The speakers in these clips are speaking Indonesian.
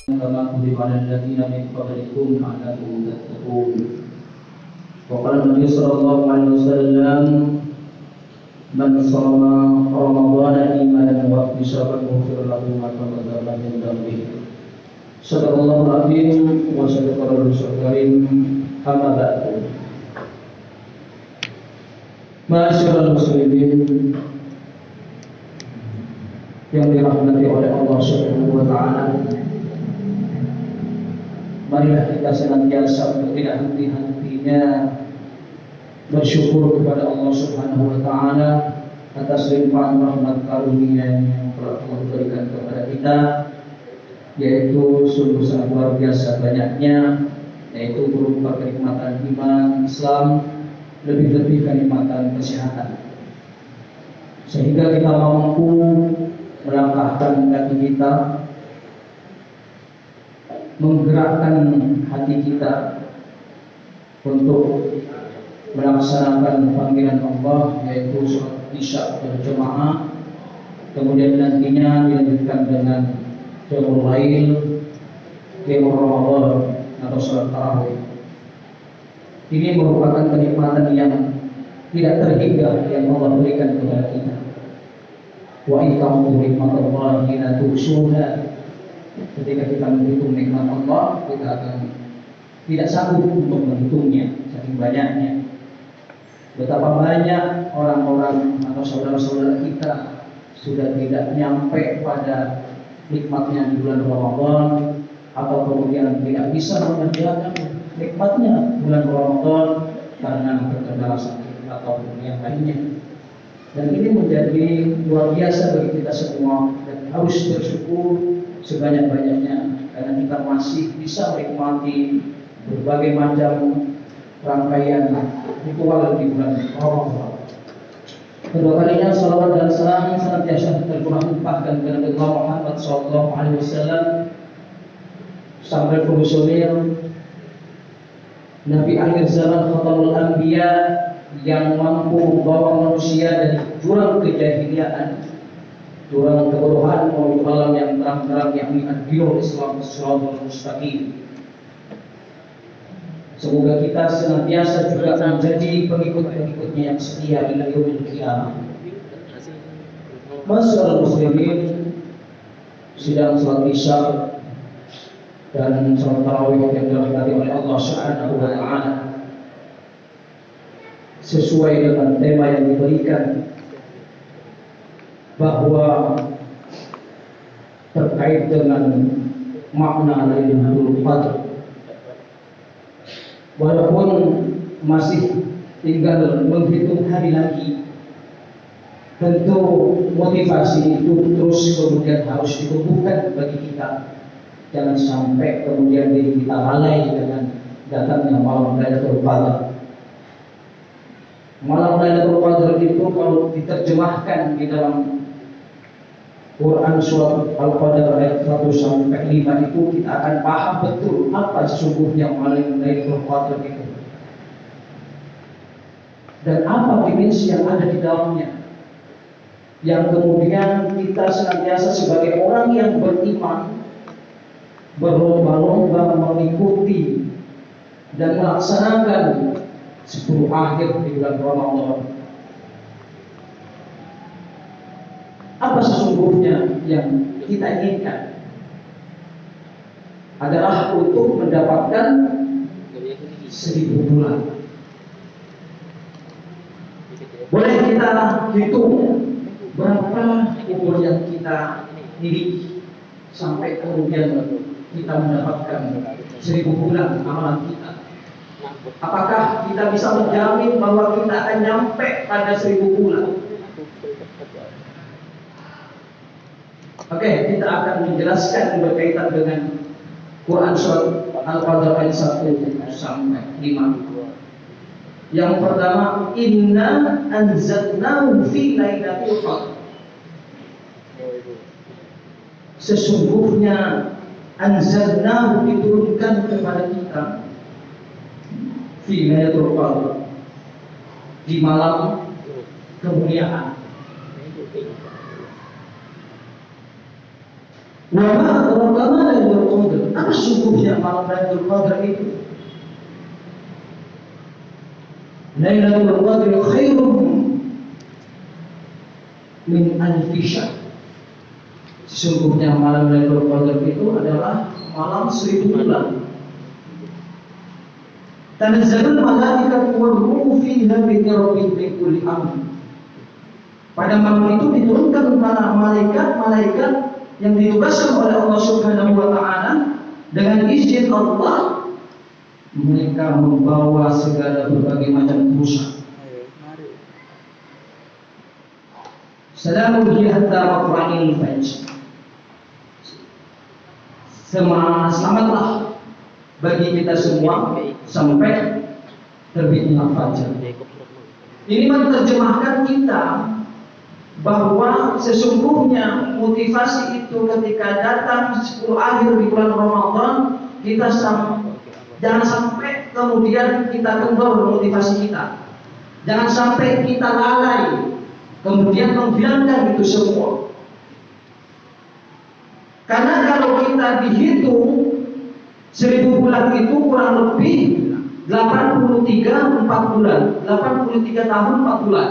كما كتب على الذين من قبلكم لعلكم تتقون. وقال النبي صلى الله عليه وسلم: من صام رمضان إيمانا واحتسابا غفر له ما تقدم من ذنبه. صدق الله العظيم وصدق الرسول الكريم. أما بعد, Ma'asyiral muslimin yang dirahmati oleh Allah Subhanahu wa taala, marilah kita senantiasa untuk tidak henti-hentinya bersyukur kepada Allah Subhanahu wa taala atas limpahan rahmat karunia yang telah Allah berikan kepada kita, yaitu sungguh sangat luar biasa banyaknya, yaitu berupa kenikmatan iman Islam, lebih-lebih kenikmatan kesehatan, sehingga kita mampu melangkahkan kaki kita, menggerakkan hati kita untuk melaksanakan panggilan Allah, yaitu sholat isya berjamaah, kemudian nantinya dilanjutkan dengan qiyamul lail, qiyamul Ramadan atau sholat tarawih. Ini merupakan kenikmatan yang tidak terhingga yang Allah berikan kepada kita. Wa itamu nikmatallahi la tuhsuha. Ketika kita menghitung nikmat Allah, kita akan tidak sanggup untuk menghitungnya, saking banyaknya. Betapa banyak orang-orang atau saudara-saudara kita sudah tidak nyampe pada nikmatnya di bulan Ramadan, atau kemudian tidak bisa mengerjakan nikmatnya bulan Ramadan karena terkendala sakit atau yang lainnya. Dan ini menjadi luar biasa bagi kita semua, dan harus bersyukur sebanyak-banyaknya karena kita masih bisa menikmati berbagai macam rangkaian ritual di bulan Ramadan. Kedua kalinya salawat dan salam senantiasa tercurahkan kepada Nabi Muhammad SAW, sampai komisioner Nabi akhir zaman, khatamul anbiya, yang mampu membawa manusia dari jurang kejahiliaan, jurang kebodohan menuju alam yang terang-terang, yakni ad-dinul Islam, as-siratal mustaqim. Semoga kita senantiasa juga menjadi pengikut-pengikutnya yang setia ila yaumil qiyamah. Ma'asyiral muslimin, sidang salat isya dan salat tarawih yang dirahmati oleh Allah Subhanahu wa taala, sesuai dengan tema yang diberikan, bahwa terkait dengan makna Lailatul Qadar. Walaupun masih tinggal menghitung hari lagi, tentu motivasi itu terus kemudian harus ditumbuhkan bagi kita. Jangan sampai kemudian diri kita lalai dengan datangnya malam Lailatul Qadar. Malam Lailatul Qadar itu kalau diterjemahkan di dalam Quran surat Al-Qadar ayat 1 sampai 5 itu, kita akan paham betul apa sesungguhnya malam Lailatul Qadar itu dan apa dimensi yang ada di dalamnya, yang kemudian kita senantiasa sebagai orang yang beriman berlomba-lomba mengikuti dan melaksanakan 10 akhir di bulan Ramadan. Apa sesungguhnya yang kita inginkan? Adalah untuk mendapatkan 1000 bulan. Boleh kita hitung berapa umur yang kita miliki sampai kemudian kita mendapatkan 1000 bulan amalan kita. Apakah kita bisa menjamin bahwa kita akan nyampe pada 1000 bulan? Oke, kita akan menjelaskan berkaitan dengan Quran surat Al-Qadar ayat 1 sampai 5. Yang pertama, inna anzalnahu fi lailatul qadar. Sesungguhnya anzalnahu diturunkan kepada kita fi lailatul qadar, di malam kemuliaan. Wa ma adraka ma Lailatul Qadar. Apa sesungguhnya malam Lailatul Qadar itu? Lailatul Qadar khairum min alfi syahr. Sesungguhnya malam Lailatul Qadar itu adalah malam 1000 bulan. Tanazzalul malaikatu war ruhu fiha bi rabbihim min kulli amr. Pada malam itu diturunkan para malaikat yang ditugaskan oleh Allah Subhanahu wa taala dengan izin Allah. Mereka membawa segala berbagai macam urusan. Salamun hiya hatta matla'il fajr. Selamatlah bagi kita semua sampai terbitnya fajar. Ini menerjemahkan kita bahwa sesungguhnya motivasi itu ketika datang 10 akhir di bulan Ramadan, kita jangan sampai kemudian kita kendor motivasi kita. Jangan sampai kita lalai kemudian menghilangkan itu semua. Karena kalau kita dihitung 1000 bulan itu kurang lebih 83 tahun 4 bulan.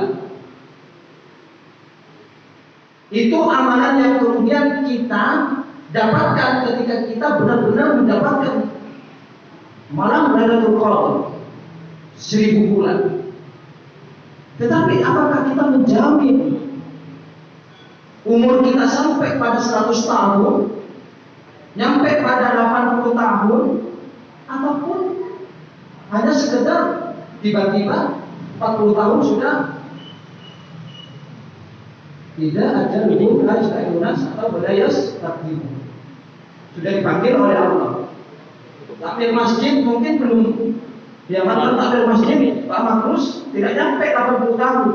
Itu amalan yang kemudian kita dapatkan ketika kita benar-benar mendapatkan malam Lailatul Qadar 1000 bulan. Tetapi apakah kita menjamin umur kita sampai pada 100 tahun, nyampe pada 80 tahun, ataupun hanya sekedar tiba-tiba 40 tahun sudah tidak ada libur haji lunas atau belayas takdim, sudah dipanggil oleh Allah. Takmir masjid mungkin belum, ya mantan takmir masjid Pak Makrus tidak nyampe 80 tahun,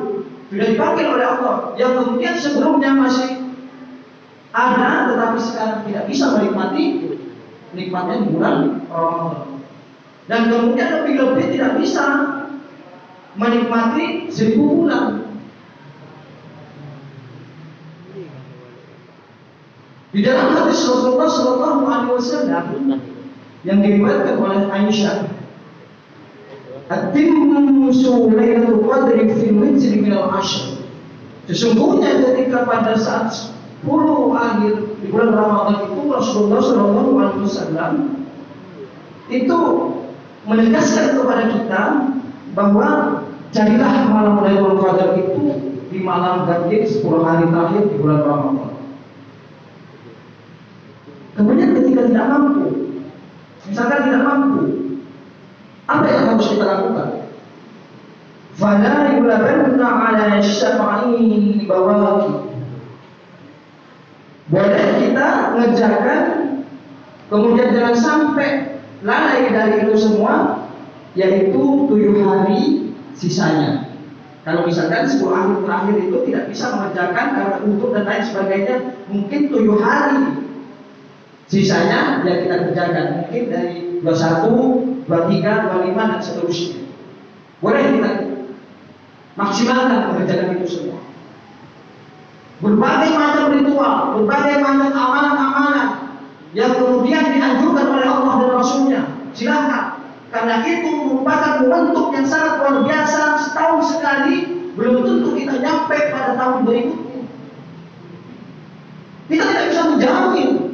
sudah dipanggil oleh Allah. Yang kemudian sebelumnya masih ada, tetapi sekarang tidak bisa menikmati nikmatnya di bulan Ramadan. Dan kemudian lebih-lebih tidak bisa menikmati 1000 bulan. Di dalam hadis Rasulullah Shallallahu Alaihi Wasallam yang diriwayatkan oleh Aisyah, "Atimmu Lailatul Qadri fil witri min al-ashr." Sesungguhnya ketika pada saat 10 akhir di bulan Ramadan itu Rasulullah Shallallahu Alaihi Wasallam itu menegaskan kepada kita bahwa carilah malam Lailatul Qadar itu di malam ganjil 10 hari terakhir di bulan Ramadan. Kemudian ketika tidak mampu, misalkan tidak mampu, apa yang harus kita lakukan? Fala yulabanna ala syafa'in bawaki. Boleh kita ngerjakan, kemudian jangan sampai lalai dari itu semua, yaitu 7 hari sisanya. Kalau misalkan 10 hari terakhir itu tidak bisa mengerjakan karena untuk dan lain sebagainya, mungkin 7 hari sisanya ya kita kerjakan, mungkin dari 21, 23, 25 dan seterusnya. Boleh kita maksimalkan mengerjakan itu semua. Berbagai macam ritual, berbagai macam amalan-amalan yang kemudian dianjurkan oleh Allah dan Rasulnya, silakan. Karena itu merupakan momentum yang sangat luar biasa. Setahun sekali, belum tentu kita nyampe pada tahun berikutnya. Kita tidak bisa menjamin.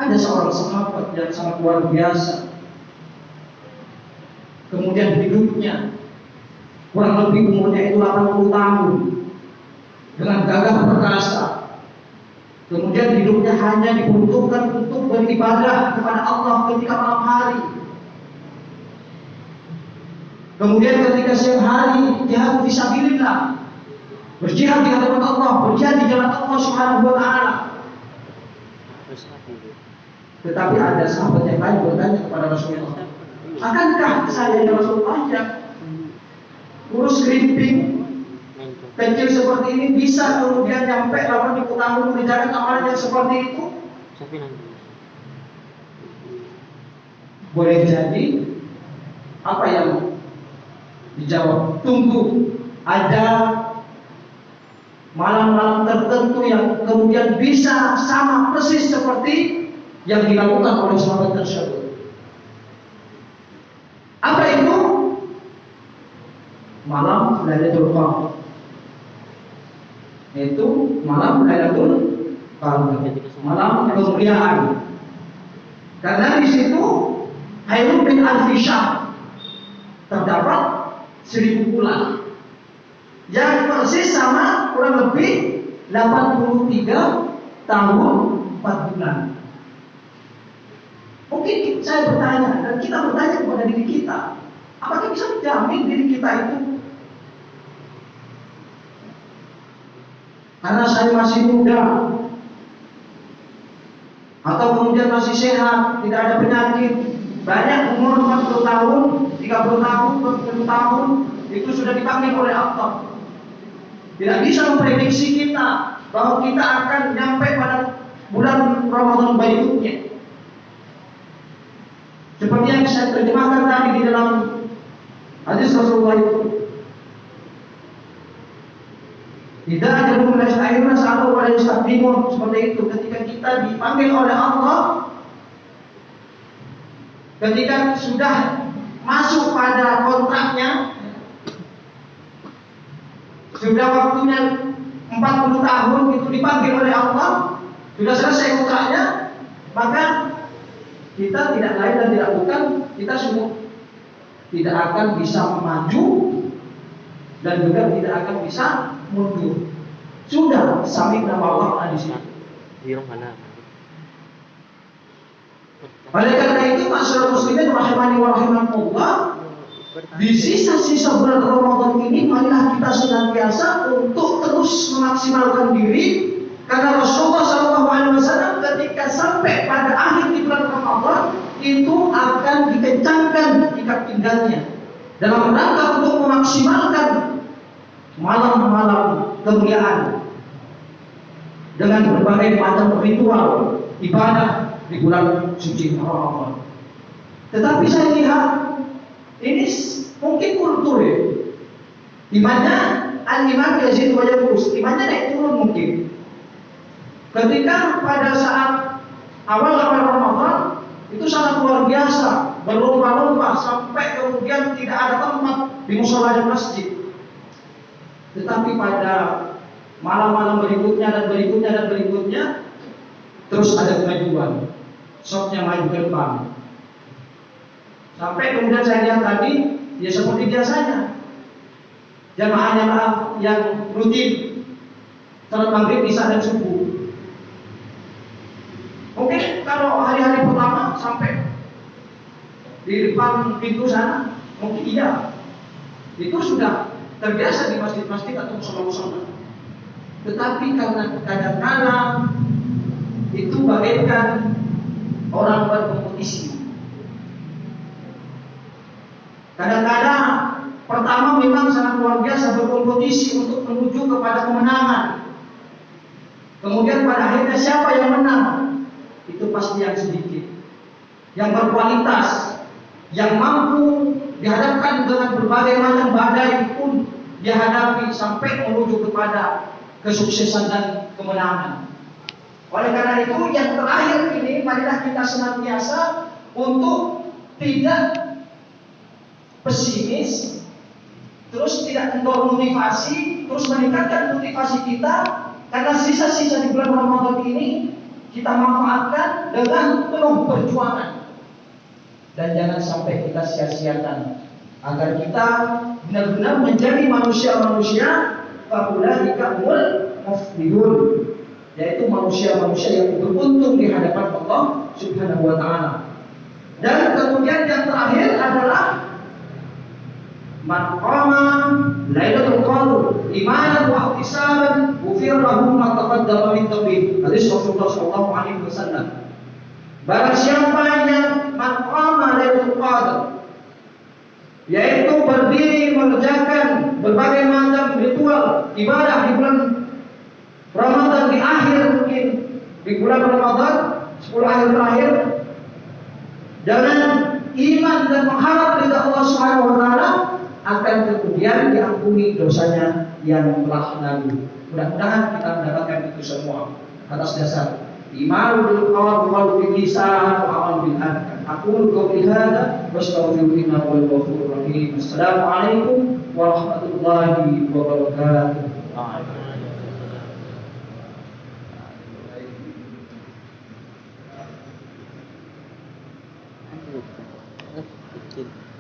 Ada seorang sahabat yang sangat luar biasa, kemudian hidupnya kurang lebih umurnya itu 80 tahun dengan gagah perkasa. Kemudian hidupnya hanya diperuntukkan untuk beribadah kepada Allah ketika malam hari. Kemudian ketika siang hari jihad fisabilillah, berjihad di hadapan Allah, berjihad di jalan Allah Subhanahu wa taala. Tetapi ada sahabat yang lain bertanya kepada Rasulullah, akankah saya ya Rasulullah yang urus kerimping kecil seperti ini bisa kemudian nyampe 80 tahun mengerjakan amalan yang seperti itu? Boleh jadi apa yang dijawab? Tunggu, ada malam-malam tertentu yang kemudian bisa sama persis seperti yang dilakukan oleh sahabat tersebut. Apa itu? Malam Lailatul Qadar. Itu malam Lailatul Qadar, malam kemuliaan. Karena di situ khairun min alfi syahr, terdapat 1000 bulan yang persis sama kurang lebih 83 tahun 4 bulan. Mungkin saya bertanya dan kita bertanya kepada diri kita, apakah bisa menjamin diri kita itu karena saya masih muda atau kemudian masih sehat, tidak ada penyakit, banyak umur 40 tahun, 30 tahun, 40 tahun, itu sudah dipanggil oleh Allah. Tidak bisa memprediksi kita bahwa kita akan nyampe pada bulan Ramadan berikutnya. Seperti yang saya terjemahkan tadi di dalam hadis Rasulullah itu. Tidak ada mulai akhirnya selalu pada istakdimun, seperti itu. Ketika kita dipanggil oleh Allah, ketika sudah masuk pada kontraknya, sudah waktunya 40 tahun itu dipanggil oleh Allah, sudah selesai kontraknya, maka kita tidak lain dan tidak bukan, kita semua tidak akan bisa maju dan juga tidak akan bisa mundur. Sudah sampai nama Allah di sini. Oleh karena itu, masyarakat muslimin rahimani wa rahimakumullah, di sisa-sisa bulan Ramadan ini marilah kita senantiasa untuk terus memaksimalkan diri, karena Rasulullah SAW ketika sampai pada akhir di bulan Ramadan itu akan dikencangkan ikat pinggangnya dalam rangka untuk memaksimalkan malam-malam kemuliaan dengan berbagai macam ritual ibadah di bulan suci Ramadan. Tetapi saya lihat ini mungkin kultur ya, imannya al-iman yazid wa yanqus, imannya naik turun mungkin. Ketika pada saat awal-awal Ramadan itu sangat luar biasa, berlomba-lomba sampai kemudian tidak ada tempat di mushola dan masjid. Tetapi pada malam-malam berikutnya dan berikutnya dan berikutnya terus ada kemajuan, shotnya maju ke depan. Sampai kemudian saya lihat tadi, ya seperti biasanya jamaahnya yang rutin salat maghrib, isya dan subuh. Mungkin kalau hari-hari pertama sampai di depan pintu sana, mungkin iya, itu sudah terbiasa di masjid-masjid atau musola-musola. Tetapi karena kadang-kadang itu bagaikan orang berkompetisi. Kadang-kadang pertama memang sangat luar biasa berkompetisi untuk menuju kepada kemenangan. Kemudian pada akhirnya siapa yang menang? Itu pasti yang sedikit, yang berkualitas, yang mampu dihadapkan dengan berbagai macam badai pun dihadapi sampai menuju kepada kesuksesan dan kemenangan. Oleh karena itu, yang terakhir ini marilah kita senantiasa untuk tidak pesimis, terus tidak kendor motivasi, terus meningkatkan motivasi kita, karena sisa-sisa di bulan Ramadan ini kita manfaatkan dengan penuh perjuangan. Dan jangan sampai kita sia-siakan, agar kita benar-benar menjadi manusia-manusia faulaika humul muflihun, yaitu manusia-manusia yang beruntung di hadapan Allah Subhanahu wa taala. Dan kemudian yang terakhir adalah man qama Lailatul Qadar imanan wa ihtisaban ghufira lahu ma taqaddama min dhanbihi. Hadis Rasulullah sallallahu alaihi wasallam. Barang siapa yang man qama Lailatul Qadar, yaitu berdiri mengerjakan berbagai macam ritual ibadah di bulan Ramadan, di akhir mungkin di bulan Ramadan 10 akhir terakhir, dengan iman dan mengharap ridha Allah Subhanahu wa taala, akan kemudian diampuni dosanya yang telah lalu. Mudah-mudahan kita mendapatkan itu semua atas dasar iman bil qawl wal bil lisan wa amal bil arkan. Aku qouli hadza wastaghfirullaha wal ghafurur rahim. Assalamualaikum warahmatullahi wabarakatuh. Kecil.